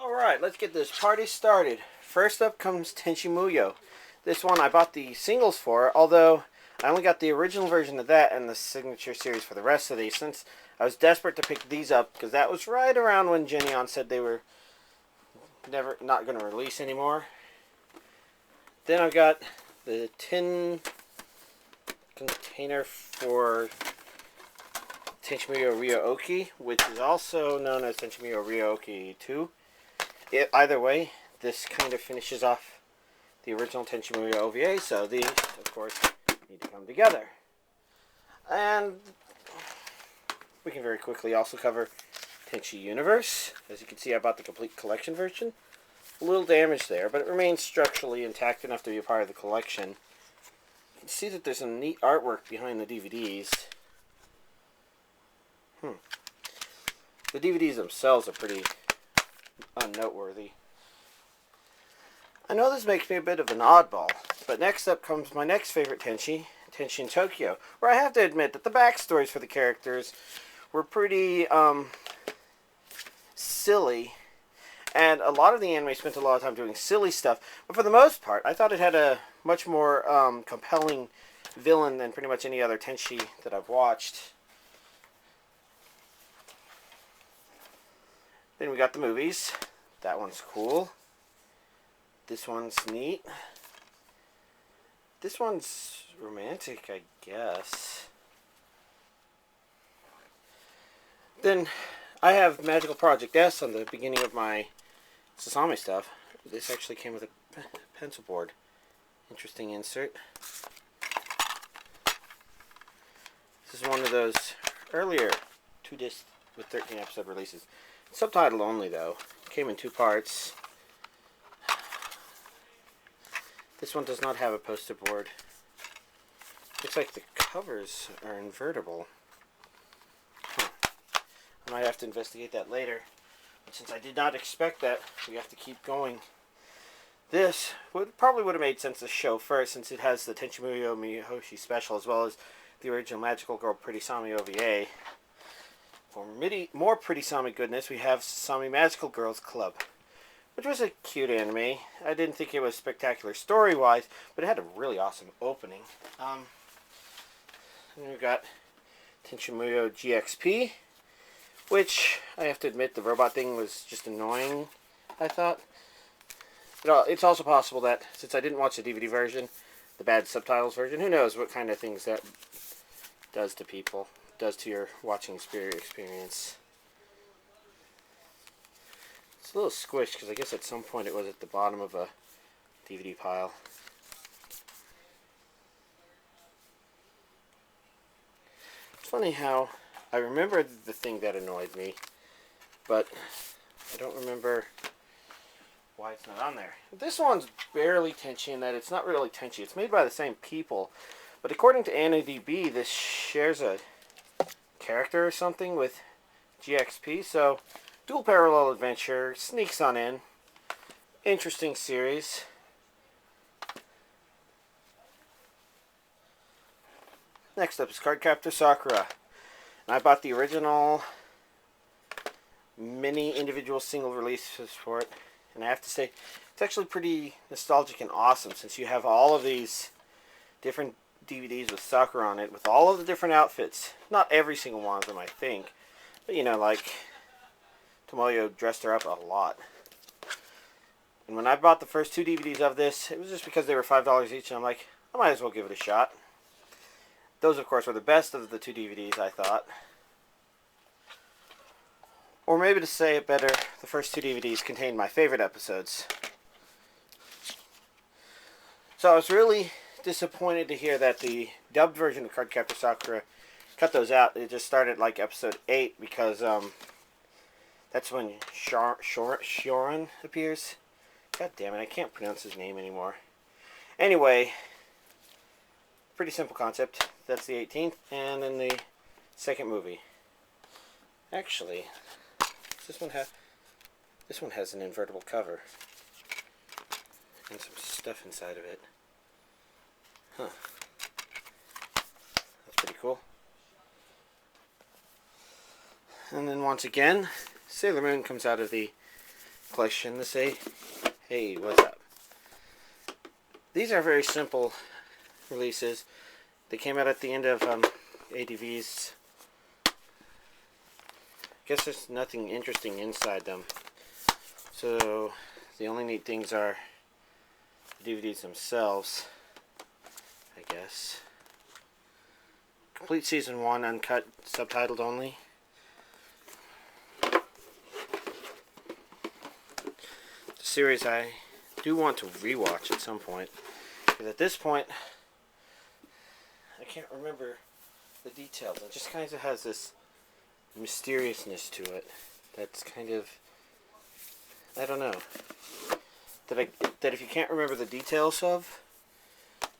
Alright, let's get this party started. First up comes Tenchi Muyo. This one I bought the singles for, although I only got the original version of that and the signature series for the rest of these, since I was desperate to pick these up, because that was right around when Geneon said they were not going to release anymore. Then I've got the tin container for Tenchi Muyo Ryo-Oki, which is also known as Tenchi Muyo Ryo-Oki 2. Either way, this kind of finishes off the original Tenchi Muyo OVA, so these, of course, need to come together. And we can very quickly also cover Tenchi Universe. As you can see, I bought the complete collection version. A little damage there, but it remains structurally intact enough to be a part of the collection. You can see that there's some neat artwork behind the DVDs. The DVDs themselves are pretty unnoteworthy. I know this makes me a bit of an oddball, but next up comes my next favorite Tenchi in Tokyo, where I have to admit that the backstories for the characters were pretty silly, and a lot of the anime spent a lot of time doing silly stuff, but for the most part, I thought it had a much more compelling villain than pretty much any other Tenchi that I've watched. Then we got the movies. That one's cool. This one's neat. This one's romantic, I guess. Then I have Magical Project S on the beginning of my Sasami stuff. This actually came with a pencil board. Interesting insert. This is one of those earlier 2-disc with 13 episode releases. Subtitle only, though. Came in 2 parts. This one does not have a poster board. Looks like the covers are invertible. I might have to investigate that later. But since I did not expect that, we have to keep going. This probably would have made sense to show first, since it has the Tenchi Muyo Miyoshi special, as well as the original Magical Girl Pretty Sami OVA. For more Pretty Sami goodness, we have Sami Magical Girls Club, which was a cute anime. I didn't think it was spectacular story-wise, but it had a really awesome opening. And we've got Tenchi Muyo GXP, which I have to admit the robot thing was just annoying, I thought. But it's also possible that, since I didn't watch the DVD version, the bad subtitles version, who knows what kind of things that does to people. Does to your watching experience. It's a little squished because I guess at some point it was at the bottom of a DVD pile. It's funny how I remember the thing that annoyed me, but I don't remember why it's not on there. This one's barely Tenchi in that it's not really Tenchi. It's made by the same people, but according to AniDB, this shares a character or something with GXP, so dual parallel adventure sneaks on in. Interesting series. Next up is Cardcaptor Sakura, and I bought the original mini individual single releases for it, and I have to say it's actually pretty nostalgic and awesome, since you have all of these different DVDs with Sakura on it, with all of the different outfits. Not every single one of them, I think. But, you know, like, Tomoyo dressed her up a lot. And when I bought the first 2 DVDs of this, it was just because they were $5 each, and I'm like, I might as well give it a shot. Those, of course, were the best of the 2 DVDs, I thought. Or maybe to say it better, the first 2 DVDs contained my favorite episodes. So I was really disappointed to hear that the dubbed version of Cardcaptor Sakura cut those out. It just started like episode 8 because that's when Shoran appears. God damn it, I can't pronounce his name anymore. Anyway, pretty simple concept. That's the 18th, and then the second movie. Actually, this one has an invertible cover and some stuff inside of it. Huh. That's pretty cool. And then once again, Sailor Moon comes out of the collection to say, hey, what's up? These are very simple releases. They came out at the end of ADVs. I guess there's nothing interesting inside them. So the only neat things are the DVDs themselves, I guess. Complete Season 1, uncut, subtitled only. The series I do want to rewatch at some point, because at this point I can't remember the details. It just kind of has this mysteriousness to it that's kind of, I don't know, that if you can't remember the details of,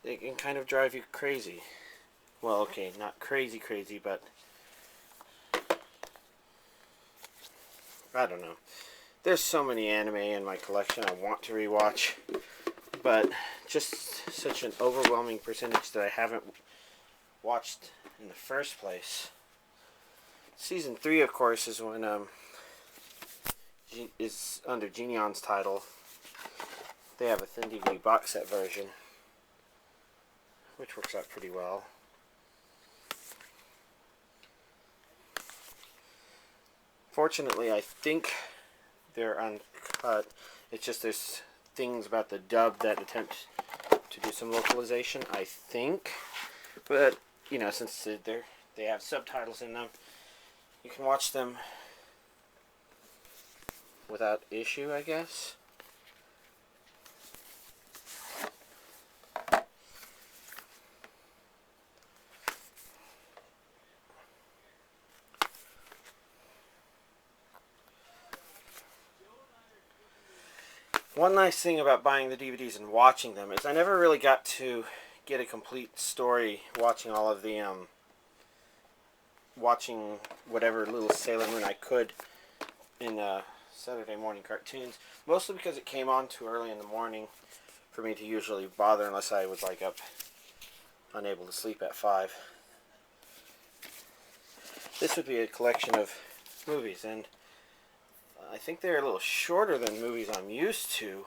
it can kind of drive you crazy. Well, okay, not crazy, but I don't know. There's so many anime in my collection I want to rewatch, but just such an overwhelming percentage that I haven't watched in the first place. Season 3, of course, is when is under Genion's title. They have a thin DVD box set version, which works out pretty well. Fortunately, I think they're uncut. It's just there's things about the dub that attempt to do some localization, I think. But, you know, since they have subtitles in them, you can watch them without issue, I guess. One nice thing about buying the DVDs and watching them is I never really got to get a complete story watching all of the, watching whatever little Sailor Moon I could in Saturday morning cartoons. Mostly because it came on too early in the morning for me to usually bother unless I was like up unable to sleep at 5. This would be a collection of movies, and I think they're a little shorter than movies I'm used to,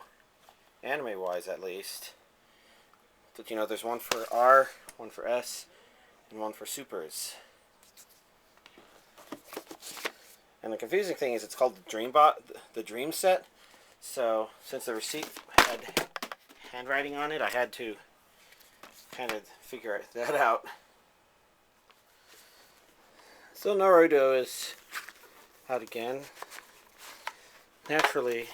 anime-wise at least. But you know, there's one for R, one for S, and one for Supers. And the confusing thing is it's called the Dream Set. So since the receipt had handwriting on it, I had to kind of figure that out. So Naruto is out again. Naturally,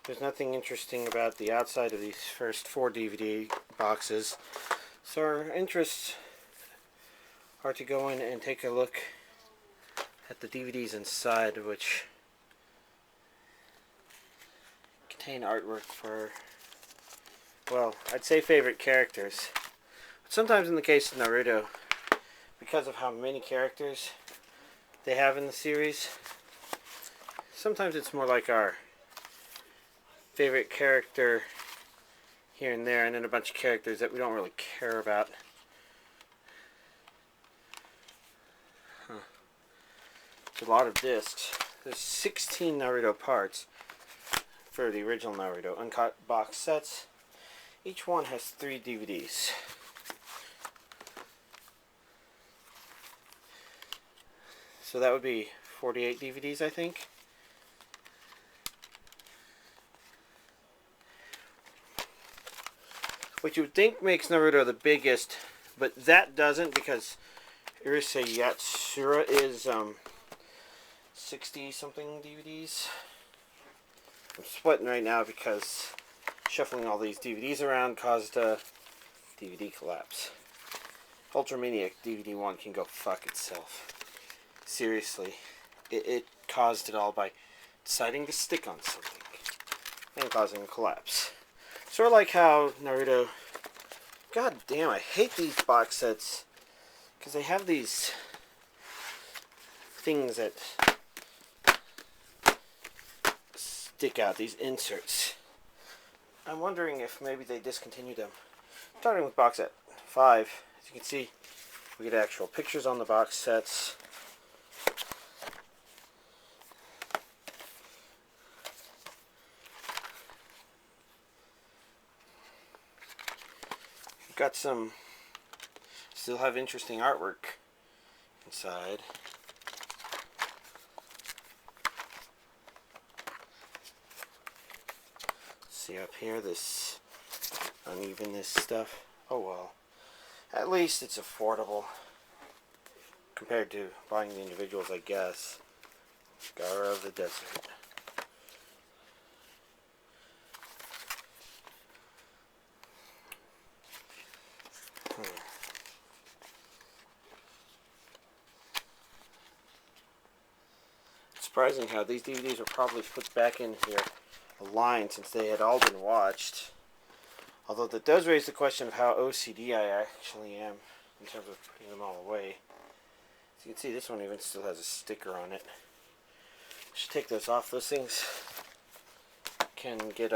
there's nothing interesting about the outside of these first 4 DVD boxes, so our interests are to go in and take a look at the DVDs inside, which contain artwork for, well, I'd say favorite characters. But sometimes in the case of Naruto, because of how many characters they have in the series, sometimes it's more like our favorite character here and there, and then a bunch of characters that we don't really care about. There's a lot of discs. There's 16 Naruto parts for the original Naruto uncut box sets. Each one has 3 DVDs. So that would be 48 DVDs, I think. Which you would think makes Naruto the biggest, but that doesn't, because Urusei Yatsura is 60-something DVDs. I'm sweating right now because shuffling all these DVDs around caused a DVD collapse. Ultramaniac DVD 1 can go fuck itself. Seriously, it caused it all by deciding to stick on something and causing a collapse. Sort of like how Naruto, god damn, I hate these box sets because they have these things that stick out, these inserts. I'm wondering if maybe they discontinued them. Starting with box set 5, as you can see, we get actual pictures on the box sets. got some, still have interesting artwork inside. See up here, this unevenness stuff. Oh well. At least it's affordable compared to buying the individuals, I guess. Gara of the Desert. It's surprising how these DVDs were probably put back in here a line since they had all been watched. Although that does raise the question of how OCD I actually am in terms of putting them all away. As you can see, this one even still has a sticker on it. I should take those off. Those things can get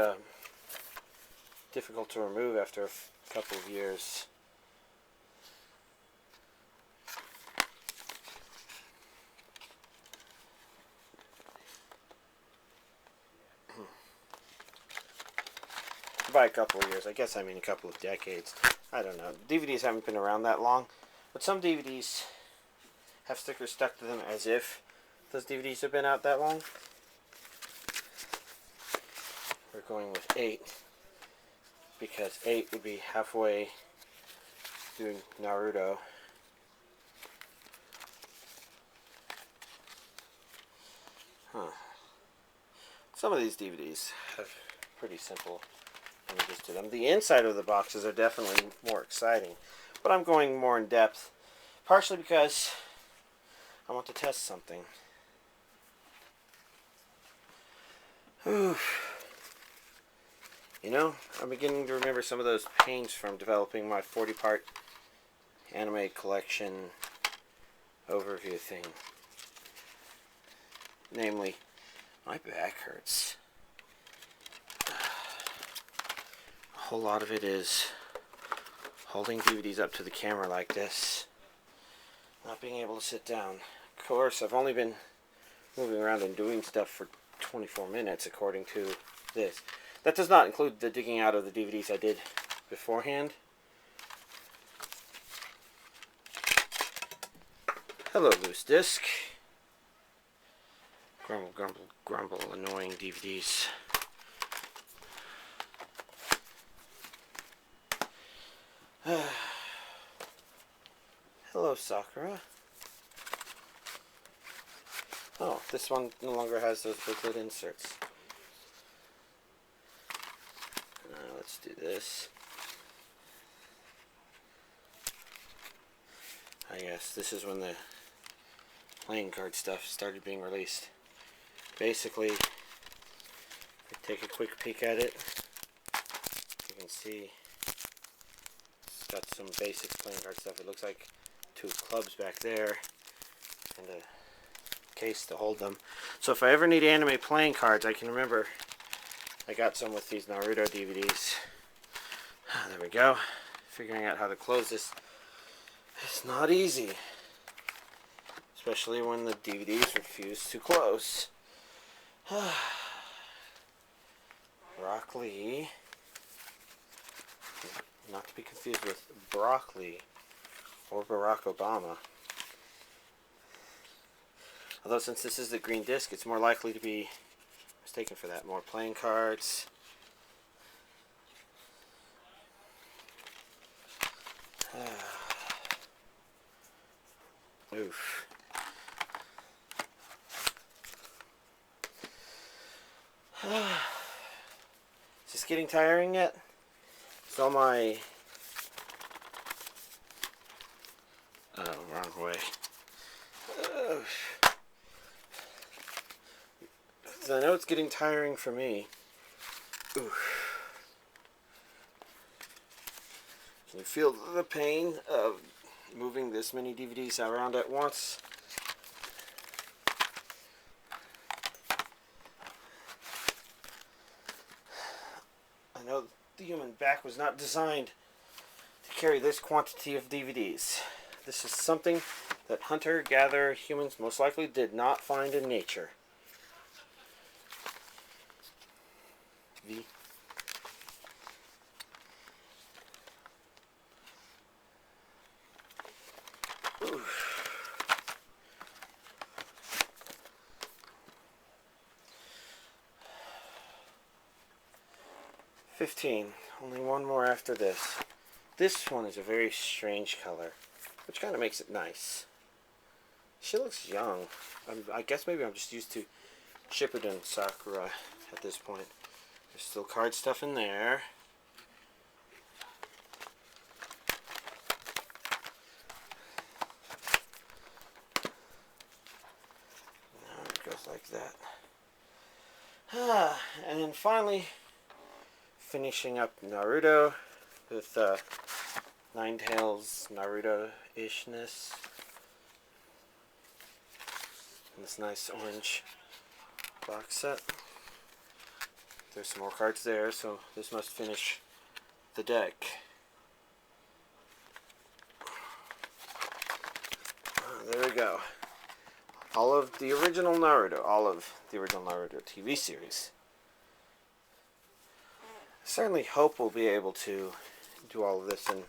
difficult to remove after a couple of years. By a couple of years, I guess I mean a couple of decades. I don't know. DVDs haven't been around that long, but some DVDs have stickers stuck to them as if those DVDs have been out that long. We're going with 8 because 8 would be halfway through Naruto. Some of these DVDs have pretty simple images to them. The inside of the boxes are definitely more exciting, but I'm going more in depth, partially because I want to test something. You know, I'm beginning to remember some of those pains from developing my 40-part anime collection overview thing. Namely, my back hurts. A whole lot of it is holding DVDs up to the camera like this, not being able to sit down. Of course, I've only been moving around and doing stuff for 24 minutes according to this. That does not include the digging out of the DVDs I did beforehand. Hello, loose disc. Grumble, grumble, grumble, annoying DVDs. Hello, Sakura. Oh, this one no longer has those booklet inserts. Let's do this. I guess this is when the playing card stuff started being released. Basically, take a quick peek at it. You can see it's got some basic playing card stuff. It looks like 2 clubs back there and a case to hold them. So if I ever need anime playing cards, I can remember I got some with these Naruto DVDs. There we go. Figuring out how to close this is not easy, especially when the DVDs refuse to close. Rock Lee, not to be confused with broccoli or Barack Obama. Although since this is the green disc, it's more likely to be mistaken for that. More playing cards. Oof. Is this getting tiring yet? It's all my... Oh, wrong way. I know it's getting tiring for me. Oof. Can you feel the pain of moving this many DVDs around at once? I know the human back was not designed to carry this quantity of DVDs. This is something that hunter-gatherer humans most likely did not find in nature. V. Ooh. 15. Only one more after this. This one is a very strange color, which kind of makes it nice. She looks young. I guess maybe I'm just used to Shippuden Sakura at this point. There's still card stuff in there. Now it goes like that. And then finally, finishing up Naruto with Nine Tails Naruto-ishness. This nice orange box set. There's some more cards there, so this must finish the deck. There we go. All of the original Naruto, all of the original Naruto TV series. I certainly hope we'll be able to do all of this in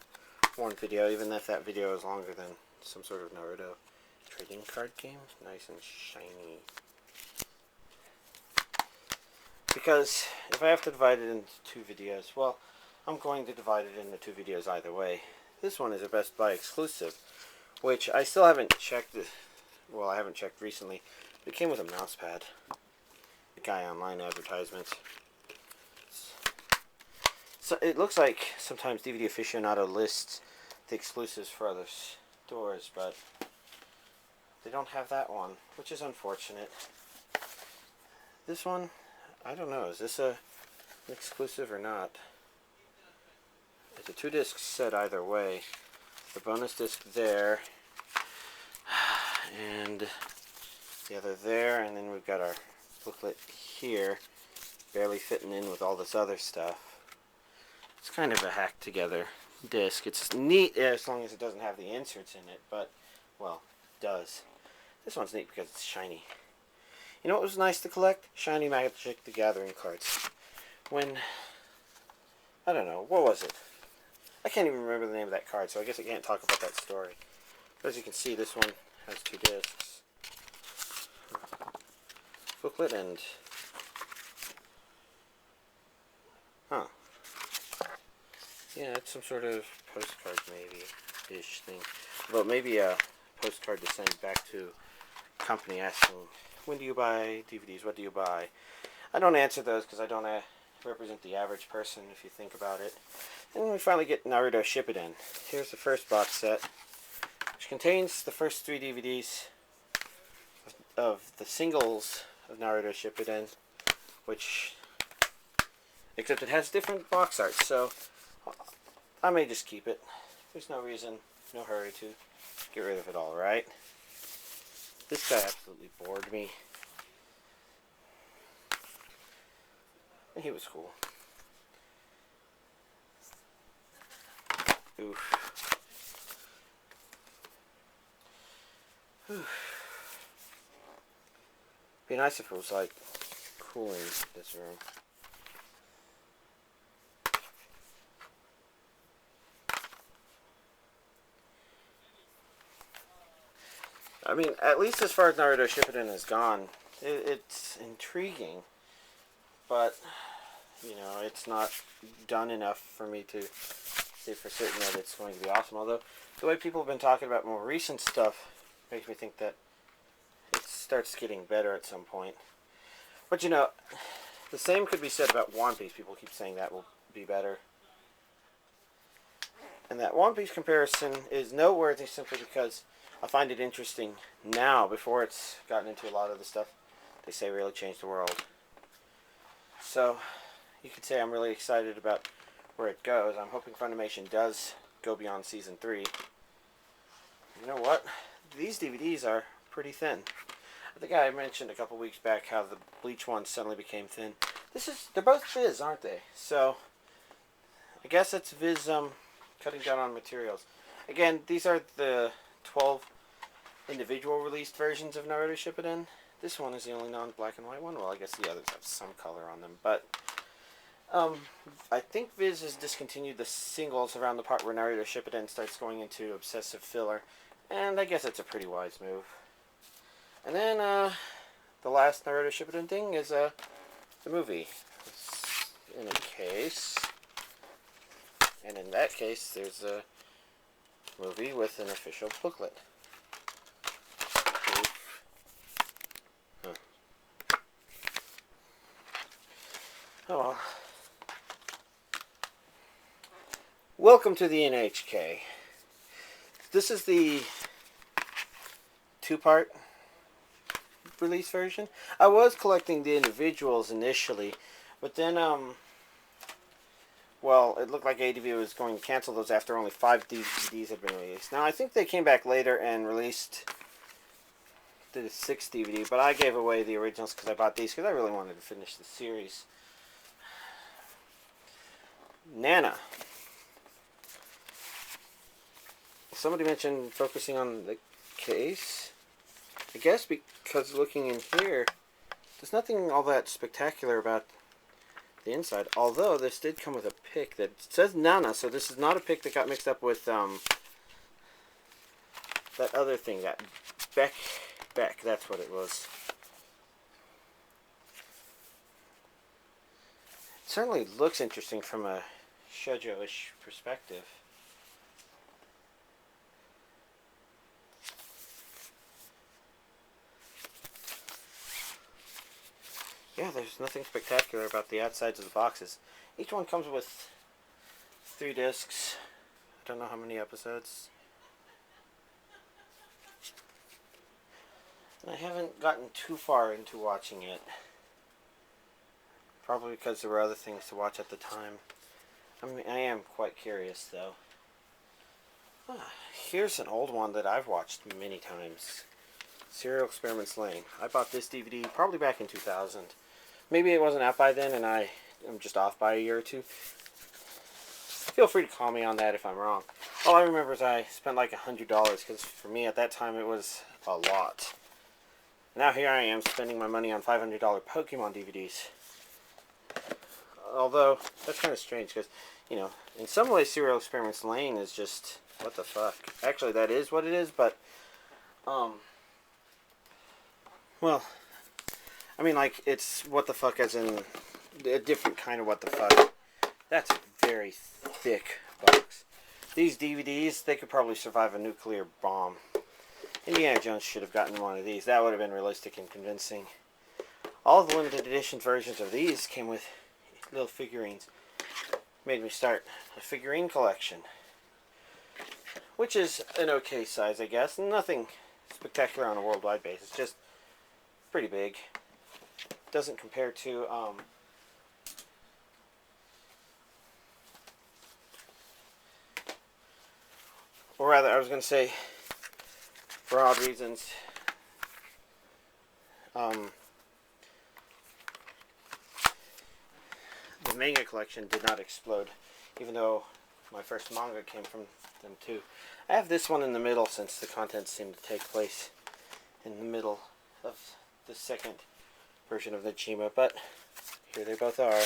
one video, even if that video is longer than some sort of Naruto trading card game. Nice and shiny. Because if I have to divide it into two videos, well, I'm going to divide it into two videos either way. This one is a Best Buy exclusive, which I still haven't checked. Well, I haven't checked recently. It came with a mouse pad. The guy online advertisements. So it looks like sometimes DVD Aficionado lists the exclusives for other stores, but they don't have that one, which is unfortunate. This one, I don't know. Is this an exclusive or not? It's a 2-disc set either way. The bonus disc there, and the other there, and then we've got our booklet here, barely fitting in with all this other stuff. It's kind of a hacked together disc. It's neat as long as it doesn't have the inserts in it, but, well, it does. This one's neat because it's shiny. You know what was nice to collect? Shiny Magic the Gathering cards. When, I don't know, what was it? I can't even remember the name of that card, so I guess I can't talk about that story. But as you can see, this one has 2 discs. Booklet and... Huh. Yeah, it's some sort of postcard maybe-ish thing. But maybe a postcard to send back to company asking, when do you buy DVDs? What do you buy? I don't answer those because I don't represent the average person if you think about it. And we finally get Naruto Shippuden. Here's the first box set, which contains the first 3 DVDs of the singles of Naruto Shippuden, which, except it has different box art, so I may just keep it. There's no reason, no hurry to get rid of it all, right? This guy absolutely bored me. And he was cool. Oof. Be nice if it was like cooling this room. I mean, at least as far as Naruto Shippuden has gone, it's intriguing, but, you know, it's not done enough for me to say for certain that it's going to be awesome. Although, the way people have been talking about more recent stuff makes me think that it starts getting better at some point. But, you know, the same could be said about One Piece. People keep saying that will be better. And that One Piece comparison is noteworthy simply because I find it interesting now, before it's gotten into a lot of the stuff they say really changed the world. So, you could say I'm really excited about where it goes. I'm hoping Funimation does go beyond Season 3. You know what? These DVDs are pretty thin. I think I mentioned a couple weeks back how the Bleach ones suddenly became thin. They're both Viz, aren't they? So, I guess it's Viz cutting down on materials. Again, these are the 12 individual released versions of Naruto Shippuden. This one is the only non-black and white one. Well, I guess the others have some color on them, but I think Viz has discontinued the singles around the part where Naruto Shippuden starts going into obsessive filler, And I guess it's a pretty wise move. And then, the last Naruto Shippuden thing is, the movie. It's in a case. And in that case, there's a movie with an official booklet. Huh. Oh well. Welcome to the NHK. This is the two-part release version. I was collecting the individuals initially, but then, well, it looked like ADV was going to cancel those after only 5 DVDs had been released. Now, I think they came back later and released the 6th DVD, but I gave away the originals because I bought these because I really wanted to finish the series. Nana. Somebody mentioned focusing on the case. I guess because looking in here, there's nothing all that spectacular about the inside. Although this did come with a pick that says Nana, so this is not a pick that got mixed up with that other thing, that Beck, that's what it was. It certainly looks interesting from a shoujo-ish perspective. Yeah, there's nothing spectacular about the outsides of the boxes. Each one comes with 3 discs. I don't know how many episodes. I haven't gotten too far into watching it. Probably because there were other things to watch at the time. I mean, I am quite curious, though. Here's an old one that I've watched many times. Serial Experiments Lain. I bought this DVD probably back in 2000. Maybe it wasn't out by then and I am just off by a year or two. Feel free to call me on that if I'm wrong. All I remember is I spent like $100 because for me at that time it was a lot. Now here I am spending my money on $500 Pokemon DVDs. Although, that's kind of strange because, you know, in some ways Serial Experiments Lain is just, what the fuck. Actually, that is what it is, but, well, I mean, like, it's what the fuck as in a different kind of what the fuck. That's a very thick box. These DVDs, they could probably survive a nuclear bomb. Indiana Jones should have gotten one of these. That would have been realistic and convincing. All of the limited edition versions of these came with little figurines. Made me start a figurine collection. Which is an okay size, I guess. Nothing spectacular on a worldwide basis. Just pretty big. Doesn't compare to or rather, I was going to say, for odd reasons, the manga collection did not explode, even though my first manga came from them too. I have this one in the middle since the contents seem to take place in the middle of the second version of Negima, but here they both are.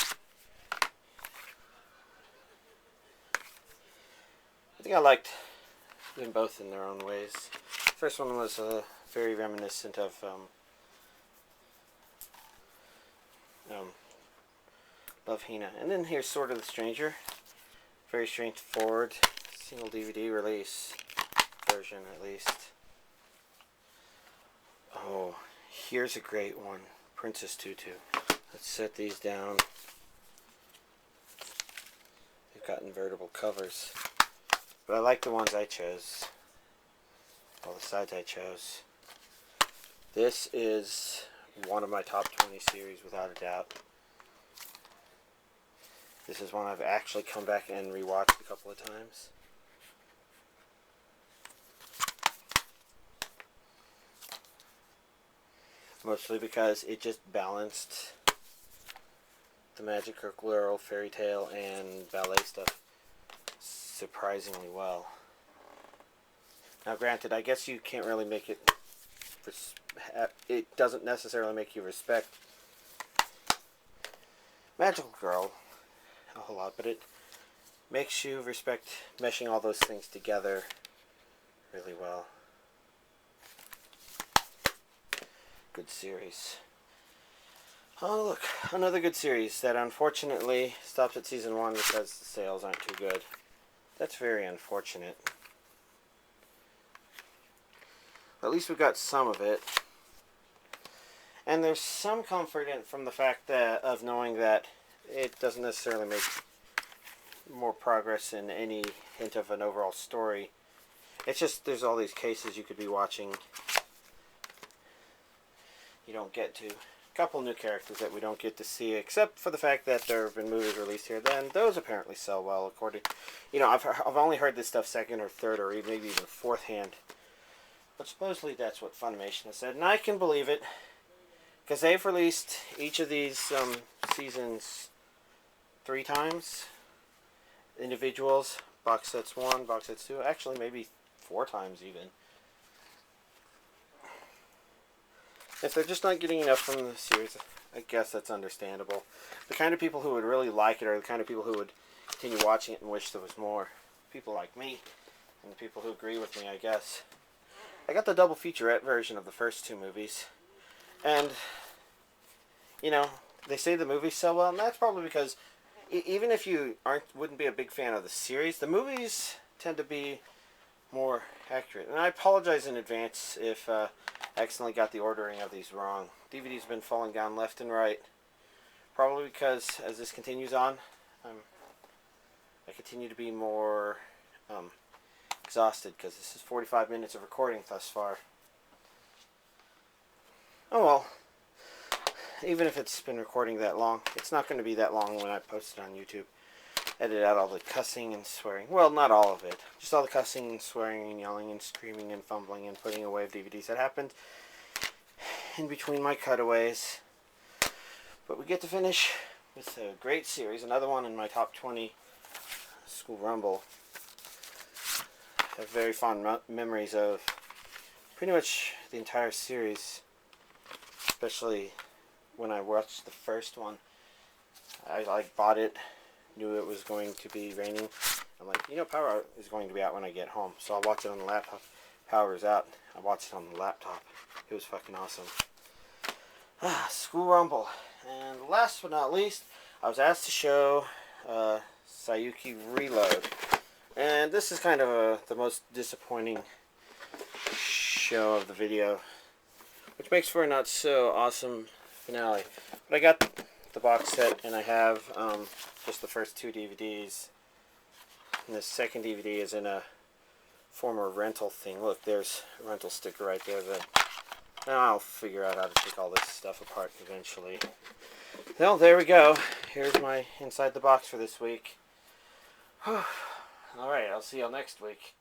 I think I liked them both in their own ways. The first one was very reminiscent of Love Hina. And then here's Sword of the Stranger. Very straightforward, single DVD release version at least. Oh, here's a great one. Princess Tutu. Let's set these down. They've got invertible covers. But I like the ones I chose. All the sides I chose. This is one of my top 20 series without a doubt. This is one I've actually come back and rewatched a couple of times. Mostly because it just balanced the magical girl, fairy tale, and ballet stuff surprisingly well. Now granted, I guess you can't really make it, it doesn't necessarily make you respect magical girl a whole lot, but it makes you respect meshing all those things together really well. good series. Oh, look, another good series that unfortunately stops at season 1 because the sales aren't too good. That's very unfortunate. But at least we got some of it. And there's some comfort from the fact that of knowing that it doesn't necessarily make more progress in any hint of an overall story. It's just there's all these cases you could be watching you don't get to. A couple new characters that we don't get to see, except for the fact that there have been movies released here. Then those apparently sell well, according. I've only heard this stuff second or third or maybe even fourth hand, but supposedly that's what Funimation has said, and I can believe it, because they've released each of these seasons 3 times, individuals, box sets 1, box sets 2, actually maybe 4 times even. If they're just not getting enough from the series, I guess that's understandable. The kind of people who would really like it are the kind of people who would continue watching it and wish there was more. People like me, and the people who agree with me, I guess. I got the double featurette version of the first 2 movies, and, they say the movies sell well, and that's probably because even if you wouldn't be a big fan of the series, the movies tend to be more accurate. And I apologize in advance if I accidentally got the ordering of these wrong. DVD's been falling down left and right. Probably because as this continues on, I continue to be more exhausted because this is 45 minutes of recording thus far. Oh well. Even if it's been recording that long, it's not going to be that long when I post it on YouTube. Edit out all the cussing and swearing. Well, not all of it. Just all the cussing and swearing and yelling and screaming and fumbling and putting away of DVDs that happened in between my cutaways. But we get to finish with a great series. Another one in my top 20, School Rumble. I have very fond memories of pretty much the entire series. Especially when I watched the first one. I bought it. Knew it was going to be raining. I'm like, Power is going to be out when I get home, so I'll watch it on the laptop. Power's out. I watched it on the laptop. It was fucking awesome. School Rumble. And last but not least, I was asked to show Saiyuki Reload. And this is kind of the most disappointing show of the video, which makes for a not so awesome finale. But I got the box set, and I have just the first 2 DVDs. And the second DVD is in a former rental thing. Look, there's a rental sticker right there. Now I'll figure out how to take all this stuff apart eventually. Well, there we go. Here's my inside the box for this week. Alright, I'll see y'all next week.